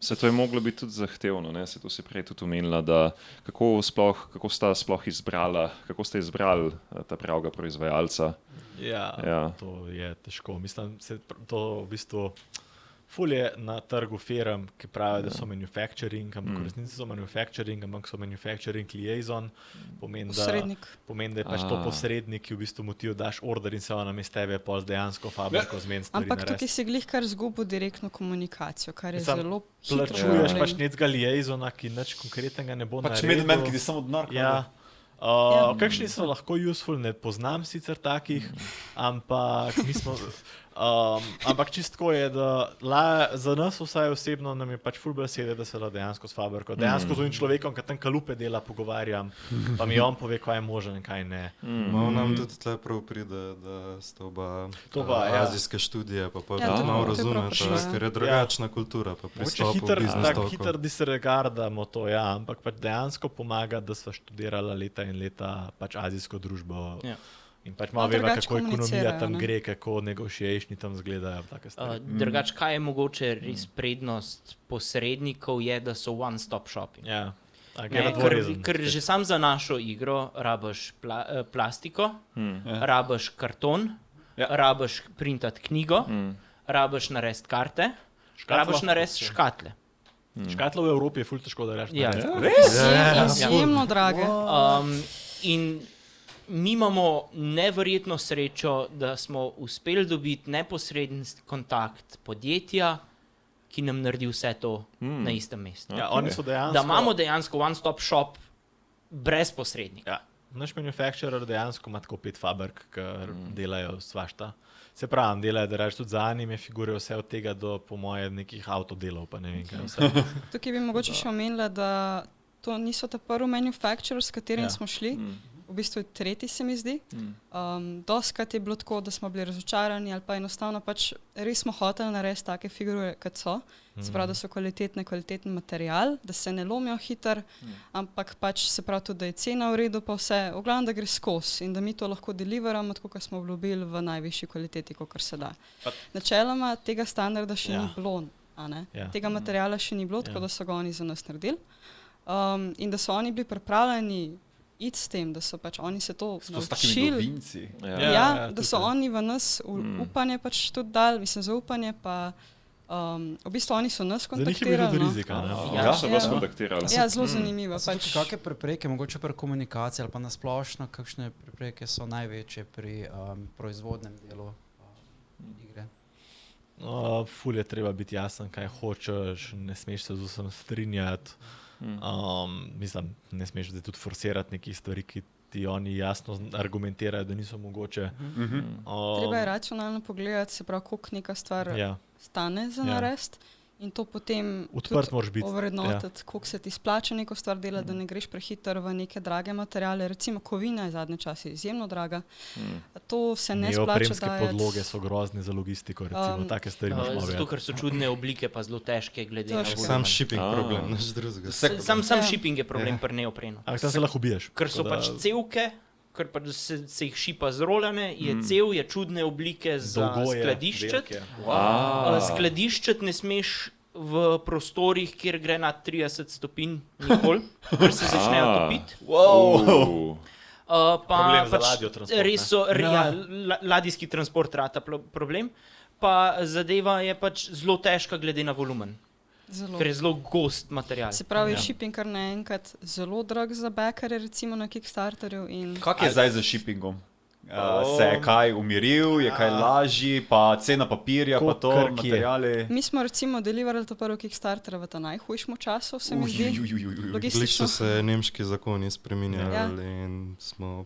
Se to je moglo biti tudi zahtevno, ne? Se to si prej tudi omenila, da kako sta sploh izbrala, kako ste izbrali ta pravega proizvajalca? Ja, to je težko. Mislim, to v bistvu ful je na trgu firm, ki pravijo, da so manufacturing, ampak v resnici so manufacturing, ampak so manufacturing liaison, pomeni, da je pač to posrednik, ki v bistvu mu ti daš order in se ona namesto tebe pol dejansko fabriko zmeni stvari ampak narediti. tukaj si glih kar zgubil direktno komunikacijo, kar je zelo hitro. Plačuješ pač nekega liaisona, ki nič konkretnega ne bo pač naredil. middleman, ki ti samo denar Ja. Kakšni so lahko useful, ne poznam sicer takih, ampak mi smo... ampak čistko je, da za nas vsaj osebno nam je pač ful bolj sede, da se dejansko s fabriko. Dejansko z ovim človekom, ki tam kalupe dela, pogovarjam, pa mi on pove, kaj je možno in kaj ne. Malo nam tudi tle prav pride, da sta oba azijske študije, pa tudi malo razumeta, ker je drugačna kultura, pa pristop v biznis toku. Hiter disregardamo to, ja, ampak pač dejansko pomaga, da sva študirala leta in leta pač azijsko družbo. In pač malo veva, kako ekonomija tam gre, kako negotiationi tam zgledajo. Drugač, kaj je mogoče res prednost posrednikov, je, da so one-stop shopi. Ja. Ker že sam za našo igro rabiš plastiko, rabiš karton, rabiš printati knjigo, rabiš narediti karte, rabiš narediti škatle. Škatle v Evropi je ful težko, da rečeš. Izjemno drage. In mi imamo neverjetno srečo, da smo uspeli dobiti neposreden kontakt podjetja, ki nam naredi vse to na istem mestu. Ja, oni so dejansko... Da imamo dejansko one-stop shop brez posrednika. Ja. Naš manufacturer dejansko ima tako 5 fabrik, ker delajo svašta. Se pravim, delajo, da reč tudi za anime figure, vse od tega do po moje nekih avtodelov, pa ne vem kaj vse. Tukaj bi mogoče še omenila, da to niso ta prvi manufacturer, s katerim smo šli. V bistvu je tretji, se mi zdi. Doskrat je bilo tako, da smo bili razočarani ali pa enostavno pač res smo hoteli narediti take figure, kot so. Se pravi, da so kvaliteten material, da se ne lomijo hiter, ampak pač se pravi tudi, da je cena v redu, pa vse. V glavnem, da gre skozi in da mi to lahko deliveramo, tako kot smo obljubili v najvišji kvaliteti, kot se da. Načeloma tega standarda še ni bilo, tega materiala še ni bilo, tako da so ga oni za nas naredili. In da so oni bili pripravljeni iti s tem, da so pač oni se to naučili. Da so oni v nas upanje pač tudi dali, mislim, zaupanje, pa v bistvu oni so nas kontaktirali. Za njih je bilo tudi rizika. Ja, so vas kontaktirali. Ja, zelo zanimivo. Kakšne prepreke, mogoče pri komunikaciji ali pa nasplošno, kakšne prepreke so največje pri proizvodnem delu igre? Ful je treba biti jasen, kaj hočeš, ne smeš se z vsem strinjati. Mislim, ne smeš zdaj tudi forsirati nekih stvari, ki ti oni jasno argumentirajo, da niso mogoče. Treba je racionalno pogledati, se pravi, koliko neka stvar stane za narediti in to potem tudi ovrednotiti, koliko se ti splača neko stvar delati, da ne greš prehiter v neke drage materiale. Recimo kovina je zadnje čase izjemno draga. To se ne splača dajati. Neopremske podloge so grozne za logistiko, recimo, take stvari imaš malo. Zato, ker so čudne oblike pa zelo težke glede na volumen. Sam shipping problem, naš drugega. Sam shipping je problem pri neoprenu. Ampak tam se lahko ubiješ. Ker so pač cevke, ker pa se jih šipa zroljane, je cev, je čudne oblike za skladiščet. Skladiščet ne smeš v prostorih, kjer gre na 30 stopinj nikoli, ker se začnejo topiti. Problem za ladjo transport. Res so, ladijski transport rata problem, pa zadeva je pač zelo težka glede na volumen. Ker je zelo gost material. Se pravi, je shipping kar naenkrat zelo drag za backerje, recimo na Kickstarterju. Kak je zdaj za shippingom? Se je kaj umiril, je kaj lažji, pa cena papirja, pa to, materiali? Mi smo recimo deliverali to prvo Kickstarter v ta najhujšem času, se mi zdi. Logistično se nemški zakoni spreminjali in smo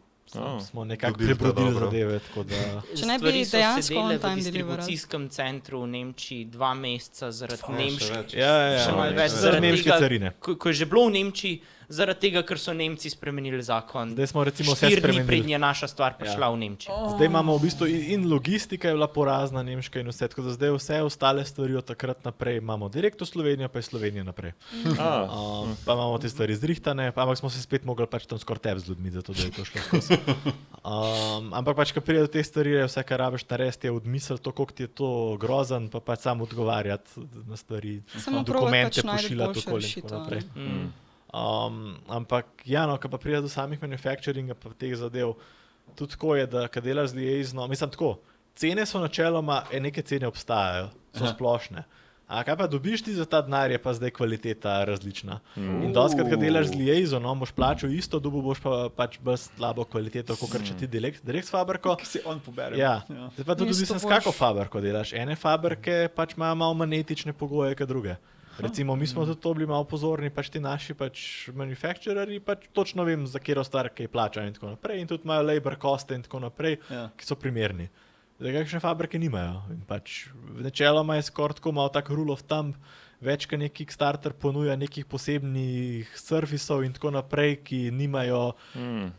nekako prebrodili zadeve, tako da... Če ne bi dejansko on time v distribucijskem centru v Nemčiji 2 meseca zaradi nemške... Še malo več zaradi nemške carine. Ko je že bilo v Nemčiji, zaradi tega, ker so Nemci spremenili zakon. Zdaj smo recimo vse 4 dni spremenili. prednje naša stvar prišla v Nemčijo. Zdaj imamo v bistvu in logistika je bila porazna, nemška in vse, tako da zdaj vse ostale stvari od takrat naprej imamo direkt v Slovenijo, pa iz Slovenije naprej. Pa imamo te stvari zrihtane, ampak smo se spet mogli pač tam skoraj tep z ljudmi, zato da je to šlo skozi. Ampak pač, ko pride do te stvari, je vse, kar rabiš narediti, je odmisel to, koliko ti je to grozen, pa pač sam odgovarjati na stvari, dokumente pošiljati okoli in tako naprej. Ampak ja, no, ko pa pride do samih manufacturinga pa teh zadev, tudi tako je, da kad delaš z liaison, mislim tako, cene so načeloma, neke cene obstajajo, so splošne. A kaj pa dobiš ti za ta denar, je pa zdaj kvaliteta različna. In doskrat, kad delaš z liaisonom, boš plačal isto, dobil boš pa pač bolj slabo kvaliteto, kot če ti direkt s fabriko. Ki si on pobere. Ja, zdaj pa tudi odvisno, s kako fabriko delaš. Ene fabrike pač imajo malo manj etične pogoje, kot druge. Recimo, mi smo tudi to bili malo pozorni, pač ti naši pač manufacturerji, pač točno vem, za katero stvar kaj plačajo in tako naprej. In tudi imajo labor coste in tako naprej, ki so primerni. Zdaj, kakšne fabrike nimajo. In pač načeloma je skoraj tako malo tak rule of thumb, več kot nek Kickstarter ponuja nekih posebnih servisov in tako naprej, ki nimajo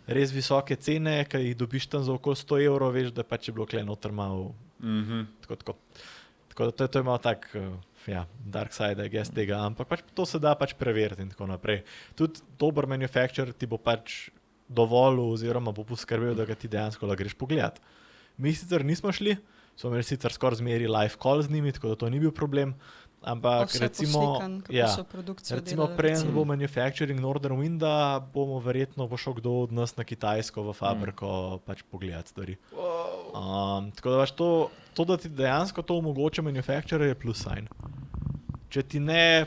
res visoke cene, ki jih dobiš tam za okoli 100 evrov, veš, da pač je bilo kle noter malo tako. Tako da to je malo tak, dark side, I guess, tega, ampak pač to se da pač preveriti in tako naprej. Tudi dober manufacturer ti bo pač dovolil oziroma bo poskrbel, da ga ti dejansko lahko greš pogledat. Mi sicer nismo šli, smo imeli sicer skoraj zmeri live call z njimi, tako da to ni bil problem, ampak recimo preden bo manufacturing Northern Winda, bomo verjetno bo šel kdo od nas na Kitajsko v fabriko pač pogledati stvari. Tako da pač to, da ti dejansko to omogoča manufacturer, je plus sign. Če ti ne,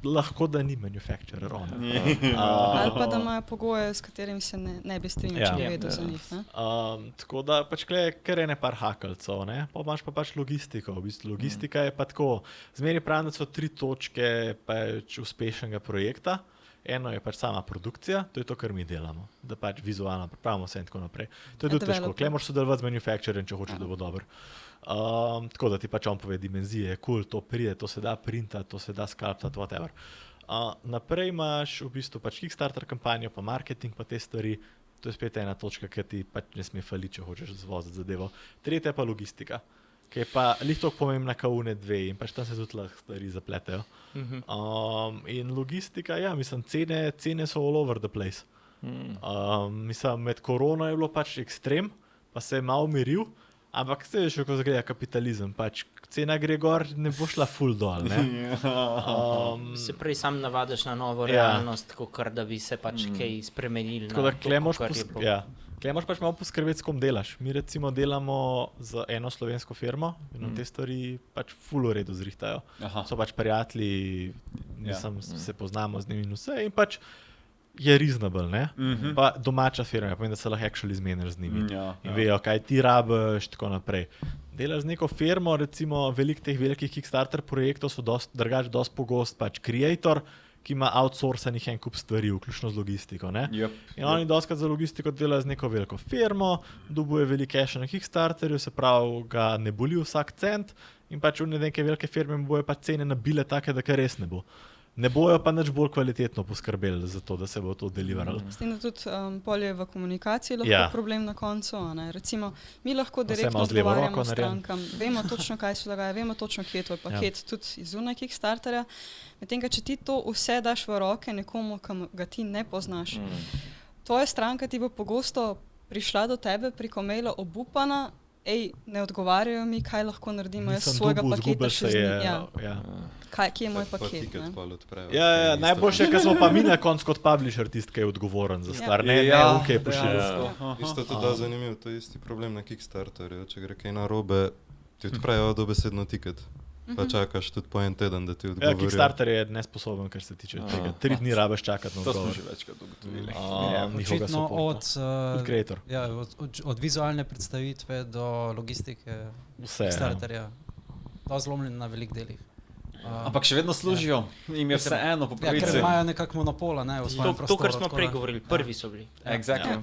lahko da ni manufacturer on. Ali pa da imajo pogoje, s katerimi se ne bi strinjal, če bi vedel za njih. Tako da pač kar je par hakalcev, pa imaš pa pač logistiko. V bistvu logistika je pa tako, zmeri pravim, da so 3 točke pač uspešnega projekta. Eno je pač sama produkcija, to je to, kar mi delamo, da pač vizualno pripravimo vse in tako naprej. To je tudi težko, kle moraš sodelovati z manufacturerjem, če hočeš, da bo dober. Tako da ti pač on pove dimenzije, cool, to pride, to se da printati, to se da skalptati, whatever. Naprej imaš v bistvu pač Kickstarter kampanjo, pa marketing, pa te stvari, to je spet ena točka, ki ti pač ne sme faliti, če hočeš zvoziti zadevo. Tretja pa logistika, ki je pa lih toliko pomembna kao une dve in pač tam se tudi lahko stvari zapletejo. In logistika, ja, mislim, cene so all over the place. Mislim, med korono je bilo pač ekstrem, pa se je malo umiril, ampak se je še kako zgleda kapitalizem, pač cena gre gor, ne bo šla full dol, ne? Se prej sam navadiš na novo realnost, kot da bi se pač kaj spremenili. Tako da Kle moraš pač malo poskrbeti, s kom delaš. Mi recimo delamo z eno slovensko firmo in te stvari pač full v redu zrihtajo. So pač prijatelji, se poznamo z njimi in vse in pač je reasonable, ne? Pa domača firma, pomeni, da se lahko actually zmeniš z njimi in vejo, kaj ti rabiš, tako naprej. Delaš z neko firmo, recimo teh velikih Kickstarter projektov so dosti pogost pač creator, ki ima outsourcanih en kup stvari, vključno z logistiko, ne? In oni dostikrat za logistiko delajo z neko veliko firmo, dobuje veliko cache na Kickstarterju, se pravi, ga ne boli vsak cent in pač v neke velike firme bojo pa cene nabile take, da kar res ne bo. Ne bojo pa nič bolj kvalitetno poskrbeli za to, da se bo to deliveralo. S tem, da tudi polje v komunikaciji lahko problem na koncu. Recimo, mi lahko direktno odgovarjamo strankam, vemo točno, kaj se dogaja, vemo točno, kje je tvoj paket, tudi iz zunaj Kickstarterja. Medtem, če ti to vse daš v roke nekomu, ki ga ti ne poznaš, tvoja stranka ti bo pogosto prišla do tebe preko maila obupana, ne odgovarjajo mi, kaj lahko naredimo, jaz svojega paketa še z njim. Kje je moj paket? Najboljše je, ker smo pa mi na koncu kot publisher tisti, ki je odgovoren za stvar. Ne, ok, pošiljamo. Isto tudi zanimivo, to je isti problem na Kickstarterju. Če gre kaj narobe, ti odpravijo dobesedno tiket. Pa čakaš tudi po en teden, da ti odgovorijo. Kickstarter je nesposoben, kar se tiče tega. 3 dni rabiš čakati na odgovor. To smo že večkrat ugotovili. Očitno od vizualne predstavitve do logistike Kickstarterja. To je zlomljen na velik delih. Ampak še vedno služijo, jim je vseeno po pravici. Ker imajo nekako monopola, ne, v svojem prostoru. To, kar smo prej govorili, prvi so bili. Exactly.